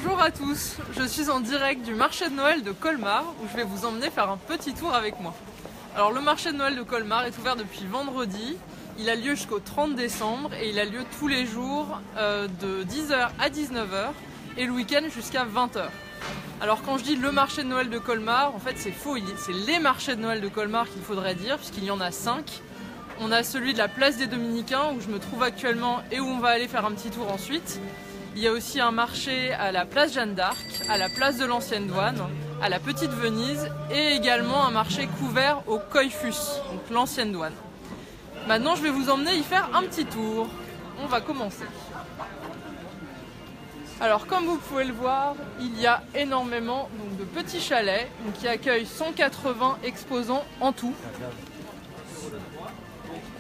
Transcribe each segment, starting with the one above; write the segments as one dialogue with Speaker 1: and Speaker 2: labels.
Speaker 1: Bonjour à tous, je suis en direct du marché de Noël de Colmar où je vais vous emmener faire un petit tour avec moi. Alors le marché de Noël de Colmar est ouvert depuis vendredi, il a lieu jusqu'au 30 décembre et il a lieu tous les jours de 10h à 19h et le week-end jusqu'à 20h. Alors quand je dis le marché de Noël de Colmar, en fait c'est faux, c'est les marchés de Noël de Colmar qu'il faudrait dire puisqu'il y en a 5. On a celui de la place des Dominicains où je me trouve actuellement et où on va aller faire un petit tour ensuite. Il y a aussi un marché à la place Jeanne d'Arc, à la place de l'Ancienne Douane, à la Petite Venise et également un marché couvert au Coiffus, donc l'Ancienne Douane. Maintenant je vais vous emmener y faire un petit tour. On va commencer. Alors comme vous pouvez le voir, il y a énormément de petits chalets qui accueillent 180 exposants en tout.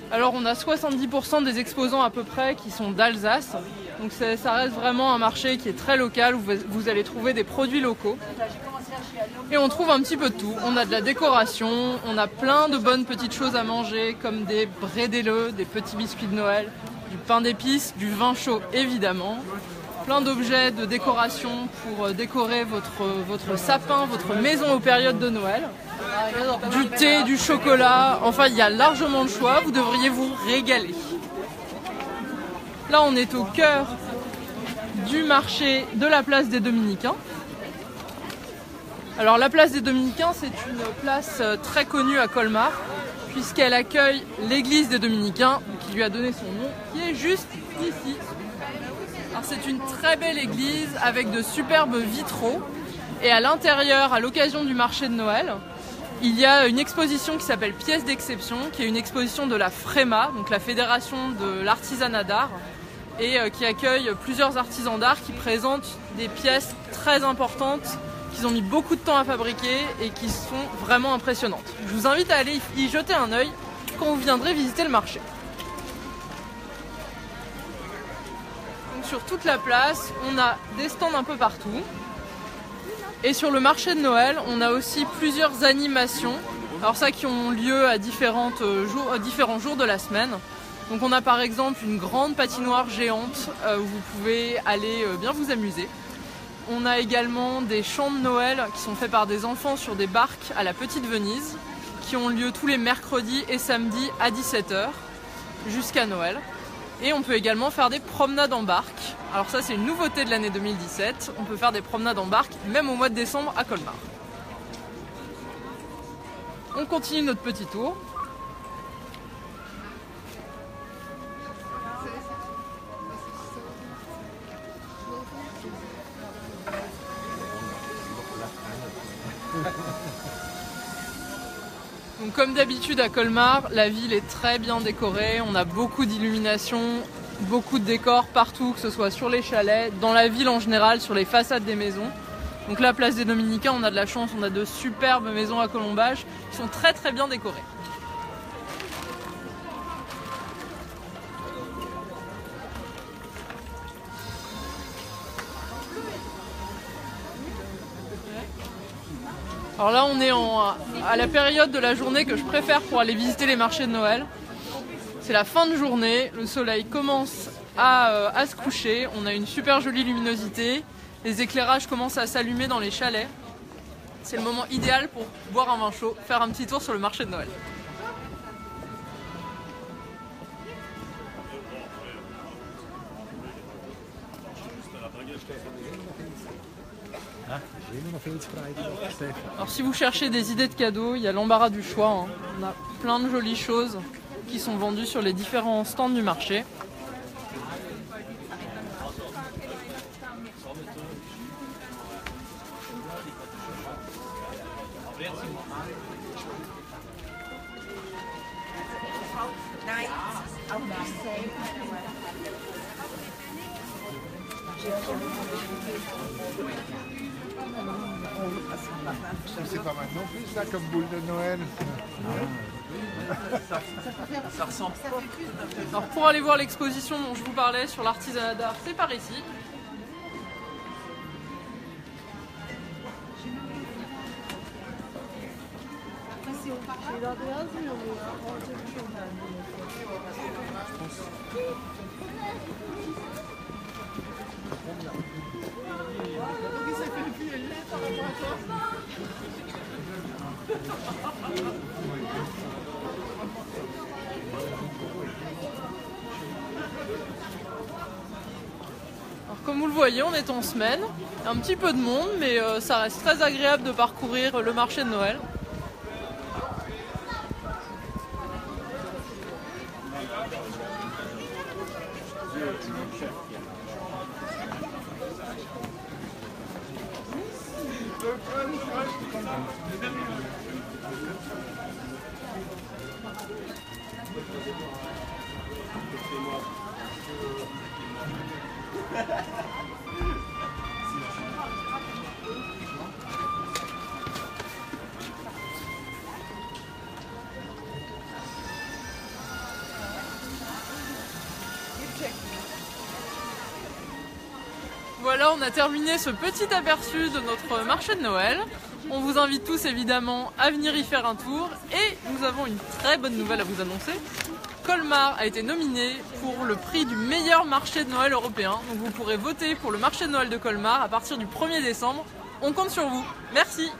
Speaker 1: Alors on a 70% des exposants à peu près qui sont d'Alsace, donc ça reste vraiment un marché qui est très local où vous allez trouver des produits locaux. Et on trouve un petit peu de tout, on a de la décoration, on a plein de bonnes petites choses à manger comme des brédéleux, des petits biscuits de Noël, du pain d'épices, du vin chaud évidemment, plein d'objets de décoration pour décorer votre sapin, votre maison aux périodes de Noël. Du thé, du chocolat, enfin il y a largement de choix, vous devriez vous régaler. Là on est au cœur du marché de la place des Dominicains. Alors la place des Dominicains c'est une place très connue à Colmar puisqu'elle accueille l'église des Dominicains qui lui a donné son nom, qui est juste ici. Alors c'est une très belle église avec de superbes vitraux et à l'intérieur, à l'occasion du marché de Noël, il y a une exposition qui s'appelle Pièces d'exception, qui est une exposition de la FREMA, donc la Fédération de l'artisanat d'art, et qui accueille plusieurs artisans d'art qui présentent des pièces très importantes qu'ils ont mis beaucoup de temps à fabriquer et qui sont vraiment impressionnantes. Je vous invite à aller y jeter un œil quand vous viendrez visiter le marché. Donc sur toute la place, on a des stands un peu partout. Et sur le marché de Noël, on a aussi plusieurs animations, alors ça qui ont lieu à différents jours de la semaine. Donc on a par exemple une grande patinoire géante où vous pouvez aller bien vous amuser. On a également des chants de Noël qui sont faits par des enfants sur des barques à la Petite Venise, qui ont lieu tous les mercredis et samedis à 17h jusqu'à Noël. Et on peut également faire des promenades en barque. Alors ça c'est une nouveauté de l'année 2017, on peut faire des promenades en barque même au mois de décembre à Colmar. On continue notre petit tour. Donc, comme d'habitude à Colmar, la ville est très bien décorée, on a beaucoup d'illumination, beaucoup de décors partout, que ce soit sur les chalets, dans la ville en général, sur les façades des maisons. Donc la place des Dominicains, on a de la chance, on a de superbes maisons à colombage qui sont très très bien décorées. Alors là on est à la période de la journée que je préfère pour aller visiter les marchés de Noël. C'est la fin de journée, le soleil commence à se coucher, on a une super jolie luminosité, les éclairages commencent à s'allumer dans les chalets. C'est le moment idéal pour boire un vin chaud, faire un petit tour sur le marché de Noël. Alors si vous cherchez des idées de cadeaux, il y a l'embarras du choix, hein. On a plein de jolies choses qui sont vendues sur les différents stands du marché.
Speaker 2: C'est pas mal non plus ça comme boule de Noël.
Speaker 1: Ça ressemble. Alors pour aller voir l'exposition dont je vous parlais sur l'artisanat d'art, c'est par ici. Alors, comme vous le voyez, on est en semaine, un petit peu de monde, mais ça reste très agréable de parcourir le marché de Noël. Voilà, on a terminé ce petit aperçu de notre marché de Noël. On vous invite tous évidemment à venir y faire un tour et nous avons une très bonne nouvelle à vous annoncer. Colmar a été nominé pour le prix du meilleur marché de Noël européen. Donc vous pourrez voter pour le marché de Noël de Colmar à partir du 1er décembre. On compte sur vous. Merci.